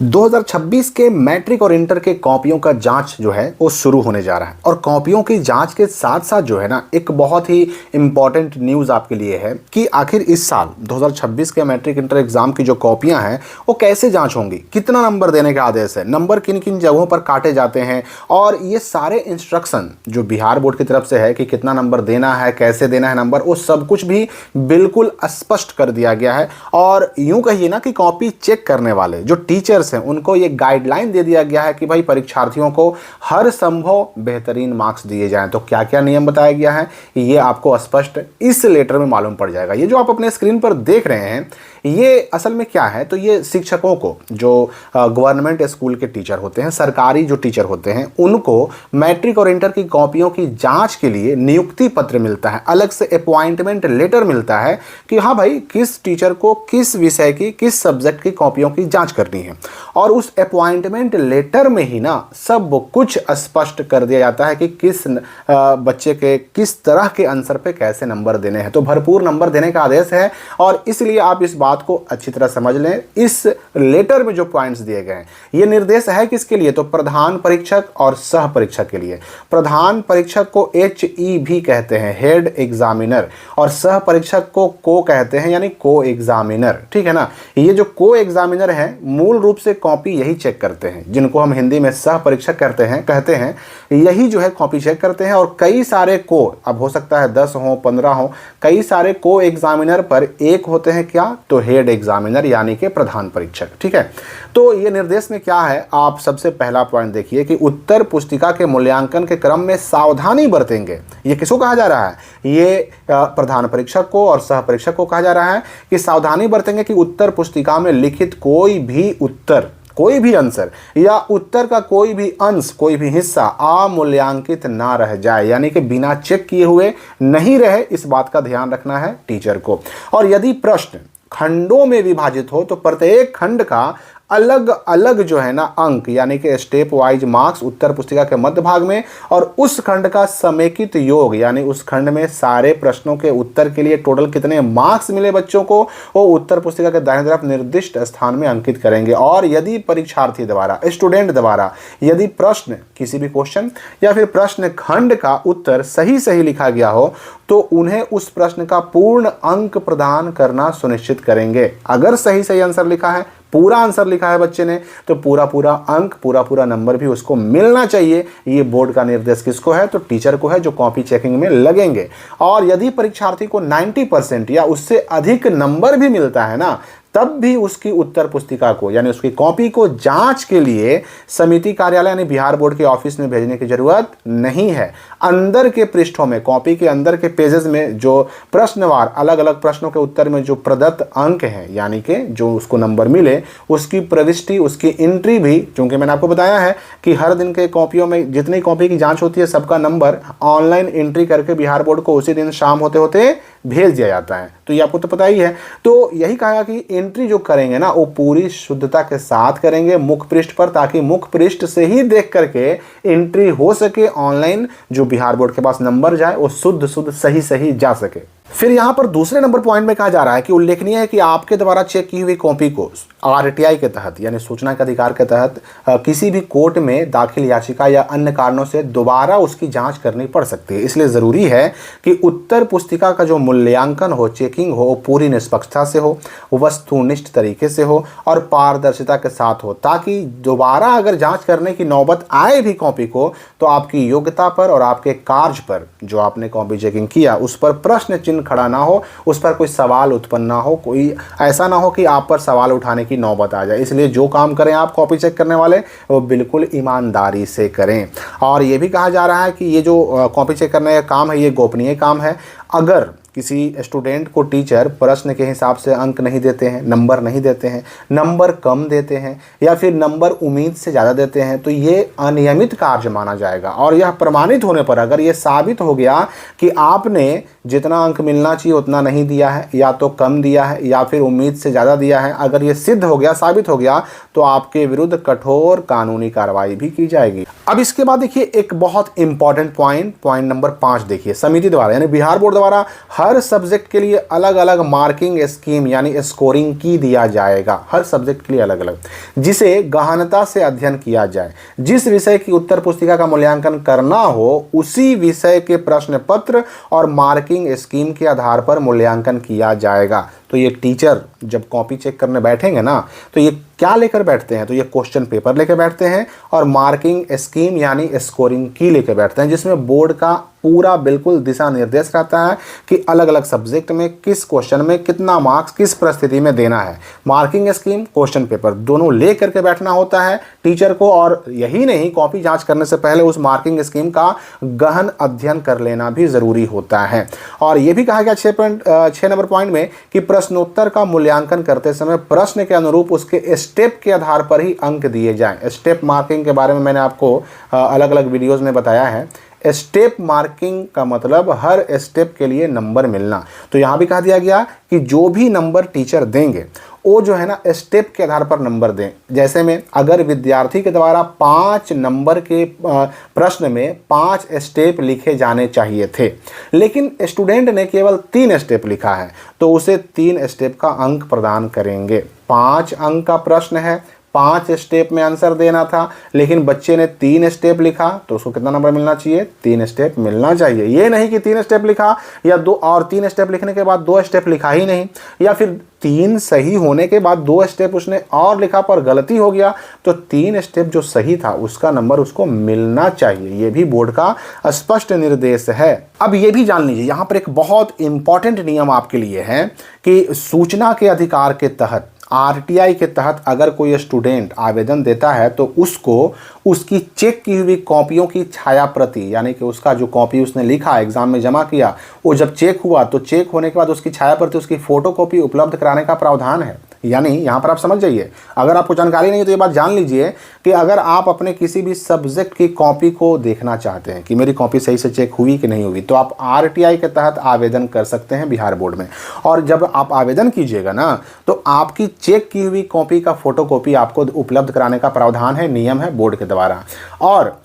2026 के मैट्रिक और इंटर के कॉपियों का जांच जो है वो शुरू होने जा रहा है। और कॉपियों की जांच के साथ साथ जो है ना, एक बहुत ही इंपॉर्टेंट न्यूज़ आपके लिए है कि आखिर इस साल 2026 के मैट्रिक इंटर एग्जाम की जो कॉपियां हैं वो कैसे जांच होंगी, कितना नंबर देने का आदेश है, नंबर किन किन जगहों पर काटे जाते हैं, और ये सारे इंस्ट्रक्शन जो बिहार बोर्ड की तरफ से है कि कितना नंबर देना है, कैसे देना है नंबर, वो सब कुछ भी बिल्कुल स्पष्ट कर दिया गया है। और यूं कहिए ना कि कॉपी चेक करने वाले जो टीचर्स हैं उनको ये गाइडलाइन दे दिया गया है कि भाई परीक्षार्थियों को हर संभव बेहतरीन मार्क्स दिए जाएं। तो क्या क्या नियम बताया गया है ये आपको स्पष्ट इस लेटर में मालूम पड़ जाएगा। ये जो आप अपने स्क्रीन पर देख रहे हैं ये असल में क्या है, तो ये शिक्षकों को जो गवर्नमेंट स्कूल के टीचर होते हैं, सरकारी जो टीचर होते हैं, उनको मैट्रिक और इंटर की कॉपियों की जांच के लिए नियुक्ति पत्र मिलता है, अलग से अपॉइंटमेंट लेटर मिलता है कि हाँ भाई किस टीचर को किस विषय की किस सब्जेक्ट की कॉपियों की जांच करनी है। और उस अपॉइंटमेंट लेटर में ही ना सब कुछ स्पष्ट कर दिया जाता है कि किस बच्चे के किस तरह के आंसर पे कैसे नंबर देने हैं। तो भरपूर नंबर देने का आदेश है और इसलिए आप इस बात को अच्छी तरह समझ लें। इस लेटर में जो पॉइंट्स दिए गए हैं ये निर्देश है किसके लिए, तो प्रधान परीक्षक और सह परीक्षक के लिए। प्रधान परीक्षक को HE भी कहते हैं, हेड एग्जामिनर, और सह परीक्षक को कहते हैं यानी को एग्जामिनर, ठीक है ना। ये जो को एग्जामिनर है मूल रूप से कॉपी यही चेक करते हैं, जिनको हम हिंदी में सह परीक्षक कहते हैं, यही जो है कॉपी चेक करते हैं। और कई सारे को, अब हो सकता है 10 हो 15 हो, कई सारे को एग्जामिनर पर एक होते हैं क्या, तो हेड एग्जामिनर यानी कि प्रधान परीक्षक, ठीक है। तो ये निर्देश में क्या है, आप सबसे पहला पॉइंट देखिए कि उत्तर पुस्तिका के मूल्यांकन के क्रम में सावधानी बरतेंगे। ये किसको कहा जा रहा है, ये प्रधान परीक्षक को और सह परीक्षक को कहा जा रहा है कि सावधानी बरतेंगे कि उत्तर पुस्तिका में लिखित कोई भी उत्तर, कोई भी आंसर या उत्तर का कोई भी अंश, कोई भी हिस्सा अमूल्यांकित ना रह जाए, यानी कि बिना चेक किए हुए नहीं रहे। इस बात का ध्यान रखना है टीचर को। और यदि प्रश्न खंडों में विभाजित हो तो प्रत्येक खंड का अलग अलग जो है ना अंक, यानी कि स्टेप वाइज मार्क्स उत्तर पुस्तिका के मध्य भाग में, और उस खंड का समेकित योग, यानी उस खंड में सारे प्रश्नों के उत्तर के लिए टोटल कितने मार्क्स मिले बच्चों को, वो उत्तर पुस्तिका के दाहिने तरफ निर्दिष्ट स्थान में अंकित करेंगे। और यदि परीक्षार्थी द्वारा, स्टूडेंट द्वारा यदि प्रश्न, किसी भी क्वेश्चन या फिर प्रश्न खंड का उत्तर सही लिखा गया हो तो उन्हें उस प्रश्न का पूर्ण अंक प्रदान करना सुनिश्चित करेंगे। अगर सही आंसर लिखा है, पूरा आंसर लिखा है बच्चे ने, तो पूरा अंक, पूरा नंबर भी उसको मिलना चाहिए। ये बोर्ड का निर्देश किसको है, तो टीचर को है जो कॉपी चेकिंग में लगेंगे। और यदि परीक्षार्थी को 90% या उससे अधिक नंबर भी मिलता है ना, तब भी उसकी उत्तर पुस्तिका को यानी उसकी कॉपी को जांच के लिए समिति कार्यालय यानी बिहार बोर्ड के ऑफिस में भेजने की जरूरत नहीं है। अंदर के पृष्ठों में, कॉपी के अंदर के पेजेस में जो प्रश्नवार अलग अलग प्रश्नों के उत्तर में जो प्रदत्त अंक हैं, यानी कि जो उसको नंबर मिले, उसकी प्रविष्टि, उसकी एंट्री भी, क्योंकि मैंने आपको बताया है कि हर दिन के कॉपियों में जितनी कॉपी की जांच होती है सबका नंबर ऑनलाइन एंट्री करके बिहार बोर्ड को उसी दिन शाम होते होते भेज दिया जाता है। तो ये आपको तो पता ही है। तो यही कहा कि एंट्री जो करेंगे ना वो पूरी शुद्धता के साथ करेंगे मुख पृष्ठ पर, ताकि मुख पृष्ठ से ही देख करके एंट्री हो सके, ऑनलाइन जो बिहार बोर्ड के पास नंबर जाए वो शुद्ध सही जा सके। फिर यहाँ पर दूसरे नंबर पॉइंट में कहा जा रहा है कि उल्लेखनीय है कि आपके द्वारा चेक की हुई कॉपी को RTI के तहत यानी सूचना के अधिकार के तहत किसी भी कोर्ट में दाखिल याचिका या अन्य कारणों से दोबारा उसकी जांच करनी पड़ सकती है। इसलिए ज़रूरी है कि उत्तर पुस्तिका का जो मूल्यांकन हो, चेकिंग हो, पूरी निष्पक्षता से हो, वस्तुनिष्ठ तरीके से हो और पारदर्शिता के साथ हो, ताकि दोबारा अगर जाँच करने की नौबत आए भी कॉपी को तो आपकी योग्यता पर और आपके कार्य पर, जो आपने कॉपी चेकिंग किया, उस पर प्रश्न चिन्ह खड़ा ना हो, उस पर कोई सवाल उत्पन्न ना हो, कोई ऐसा ना हो कि आप पर सवाल उठाने की नौबत आ जाए। इसलिए जो काम करें आप कॉपी चेक करने वाले वो बिल्कुल ईमानदारी से करें। और ये भी कहा जा रहा है कि ये जो कॉपी चेक करने का काम है ये गोपनीय काम है। अगर किसी स्टूडेंट को टीचर प्रश्न के हिसाब से अंक नहीं देते हैं, नंबर नहीं देते हैं, नंबर कम देते हैं या फिर नंबर उम्मीद से ज़्यादा देते हैं, तो ये अनियमित कार्य माना जाएगा। और यह प्रमाणित होने पर अगर ये साबित हो गया कि आपने जितना अंक मिलना चाहिए उतना नहीं दिया है, या तो कम दिया है या फिर उम्मीद से ज़्यादा दिया है, अगर ये सिद्ध हो गया, साबित हो गया, तो आपके विरुद्ध कठोर कानूनी कार्रवाई भी की जाएगी। अब इसके बाद देखिए एक बहुत इंपॉर्टेंट पॉइंट नंबर 5 देखिए, समिति द्वारा यानी बिहार बोर्ड द्वारा हर सब्जेक्ट के लिए अलग अलग मार्किंग स्कीम यानी स्कोरिंग की दिया जाएगा, हर सब्जेक्ट के लिए अलग अलग, जिसे गहनता से अध्ययन किया जाए। जिस विषय की उत्तर पुस्तिका का मूल्यांकन करना हो उसी विषय के प्रश्न पत्र और मार्किंग स्कीम के आधार पर मूल्यांकन किया जाएगा। तो ये टीचर जब कॉपी चेक करने बैठेंगे ना, तो ये क्या लेकर बैठते हैं, तो ये क्वेश्चन पेपर लेकर बैठते हैं और मार्किंग स्कीम यानी स्कोरिंग की लेकर बैठते हैं, जिसमें बोर्ड का पूरा बिल्कुल दिशा निर्देश रहता है कि अलग अलग सब्जेक्ट में किस क्वेश्चन में कितना मार्क्स किस परिस्थिति में देना है। मार्किंग स्कीम क्वेश्चन पेपर दोनों ले करके बैठना होता है टीचर को, और यही नहीं, कॉपी जांच करने से पहले उस मार्किंग स्कीम का गहन अध्ययन कर लेना भी जरूरी होता है। और यह भी कहा गया 6 नंबर पॉइंट में कि प्रश्नोत्तर का मूल्यांकन करते समय प्रश्न के अनुरूप उसके स्टेप के आधार पर ही अंक दिए जाएं। स्टेप मार्किंग के बारे में मैंने आपको अलग अलग वीडियोस में बताया है। स्टेप मार्किंग का मतलब हर स्टेप के लिए नंबर मिलना। तो यहाँ भी कहा दिया गया कि जो भी नंबर टीचर देंगे वो जो है ना स्टेप के आधार पर नंबर दें। जैसे में अगर विद्यार्थी के द्वारा 5 नंबर के प्रश्न में 5 स्टेप लिखे जाने चाहिए थे, लेकिन स्टूडेंट ने केवल 3 स्टेप लिखा है, तो उसे 3 स्टेप का अंक प्रदान करेंगे। 5 अंक का प्रश्न है, 5 स्टेप में आंसर देना था, लेकिन बच्चे ने 3 स्टेप लिखा, तो उसको कितना नंबर मिलना चाहिए, 3 स्टेप मिलना चाहिए। ये नहीं कि 3 स्टेप लिखा या 3 स्टेप लिखने के बाद 2 स्टेप लिखा ही नहीं, या फिर 3 सही होने के बाद 2 स्टेप उसने और लिखा पर गलती हो गया, तो 3 स्टेप जो सही था उसका नंबर उसको मिलना चाहिए। ये भी बोर्ड का स्पष्ट निर्देश है। अब ये भी जान लीजिए, यहाँ पर एक बहुत इंपॉर्टेंट नियम आपके लिए है कि सूचना के अधिकार के तहत आरटीआई के तहत अगर कोई स्टूडेंट आवेदन देता है तो उसको उसकी चेक की हुई कॉपियों की छाया प्रति, यानी कि उसका जो कॉपी उसने लिखा एग्जाम में जमा किया, वो जब चेक हुआ तो चेक होने के बाद उसकी छाया प्रति उसकी फोटोकॉपी उपलब्ध कराने का प्रावधान है। यानी यहाँ पर आप समझ जाइए, अगर आपको जानकारी नहीं है तो ये बात जान लीजिए कि अगर आप अपने किसी भी सब्जेक्ट की कॉपी को देखना चाहते हैं कि मेरी कॉपी सही से चेक हुई कि नहीं हुई, तो आप आरटीआई के तहत आवेदन कर सकते हैं बिहार बोर्ड में। और जब आप आवेदन कीजिएगा ना, तो आपकी चेक की हुई कॉपी का फोटोकॉपी आपको उपलब्ध कराने का प्रावधान है, नियम है बोर्ड के द्वारा। और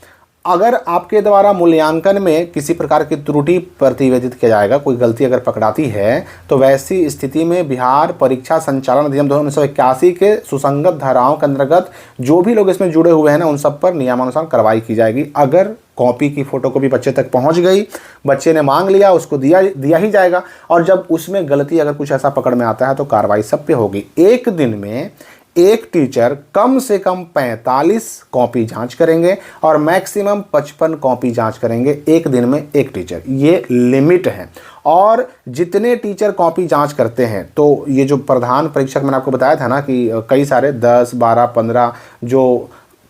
अगर आपके द्वारा मूल्यांकन में किसी प्रकार की त्रुटि प्रतिवेदित किया जाएगा, कोई गलती अगर पकड़ाती है, तो वैसी स्थिति में बिहार परीक्षा संचालन अधिनियम 1981 के सुसंगत धाराओं के अंतर्गत जो भी लोग इसमें जुड़े हुए हैं ना, उन सब पर नियमानुसार कार्रवाई की जाएगी। अगर कॉपी की फोटोकॉपी बच्चे तक पहुंच गई, बच्चे ने मांग लिया, उसको दिया ही जाएगा। और जब उसमें गलती अगर कुछ ऐसा पकड़ में आता है तो कार्रवाई सब पे होगी। एक दिन में एक टीचर कम से कम 45 कॉपी जांच करेंगे और मैक्सिमम 55 कॉपी जांच करेंगे एक दिन में एक टीचर, ये लिमिट है। और जितने टीचर कॉपी जांच करते हैं, तो ये जो प्रधान परीक्षक मैंने आपको बताया था ना कि कई सारे 10, 12, 15 जो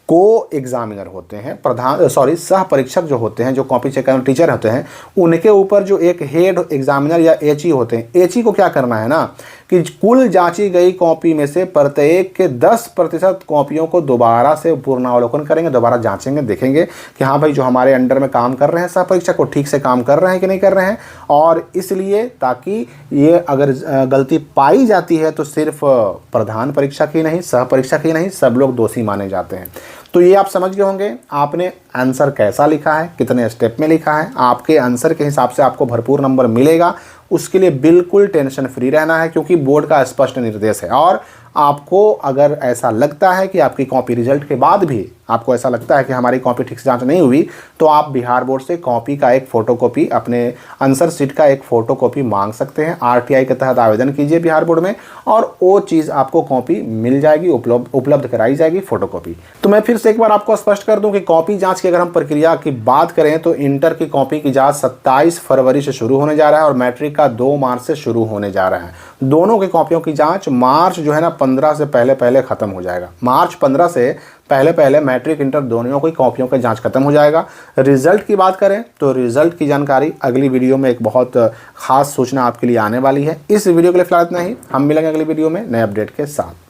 को एग्जामिनर होते हैं, सह परीक्षक जो होते हैं, जो कॉपी चेक करने टीचर होते हैं, उनके ऊपर जो एक हेड एग्जामिनर या एचई होते हैं, एचई को क्या करना है ना कि कुल जांची गई कॉपी में से प्रत्येक के 10% कॉपियों को दोबारा से पूर्णावलोकन करेंगे, दोबारा जांचेंगे, देखेंगे कि हाँ भाई जो हमारे अंडर में काम कर रहे हैं सह परीक्षक को ठीक से काम कर रहे हैं कि नहीं कर रहे हैं। और इसलिए ताकि ये अगर गलती पाई जाती है तो सिर्फ प्रधान परीक्षक ही नहीं, सह परीक्षक ही नहीं, सब लोग दोषी माने जाते हैं। तो ये आप समझ गए होंगे आपने आंसर कैसा लिखा है, कितने स्टेप में लिखा है। आपके आंसर के हिसाब से आपको भरपूर नंबर मिलेगा, उसके लिए बिल्कुल टेंशन फ्री रहना है, क्योंकि बोर्ड का स्पष्ट निर्देश है। और आपको अगर ऐसा लगता है कि आपकी कॉपी रिजल्ट के बाद भी आपको ऐसा लगता है कि हमारी कॉपी ठीक से जांच नहीं हुई, तो आप बिहार बोर्ड से कॉपी का एक फ़ोटोकॉपी, अपने आंसर शीट का एक फ़ोटोकॉपी मांग सकते हैं। आरटीआई के तहत आवेदन कीजिए बिहार बोर्ड में और वो चीज़ आपको कॉपी मिल जाएगी, उपलब्ध कराई जाएगी फ़ोटोकॉपी। तो मैं फिर से एक बार आपको स्पष्ट कर दूं कि कॉपी जाँच की अगर हम प्रक्रिया की बात करें तो इंटर की कॉपी की जाँच 27 फरवरी से शुरू होने जा रहा है और मैट्रिक का 2 मार्च से शुरू होने जा रहा है। दोनों की कॉपियों की जाँच मार्च जो है ना 15 से पहले ख़त्म हो जाएगा। मार्च 15 से पहले मैट्रिक इंटर दोनों की कॉपियों का जांच खत्म हो जाएगा। रिजल्ट की बात करें तो रिजल्ट की जानकारी अगली वीडियो में एक बहुत खास सूचना आपके लिए आने वाली है। इस वीडियो के लिए फिलहाल इतना ही, हम मिलेंगे अगली वीडियो में नए अपडेट के साथ।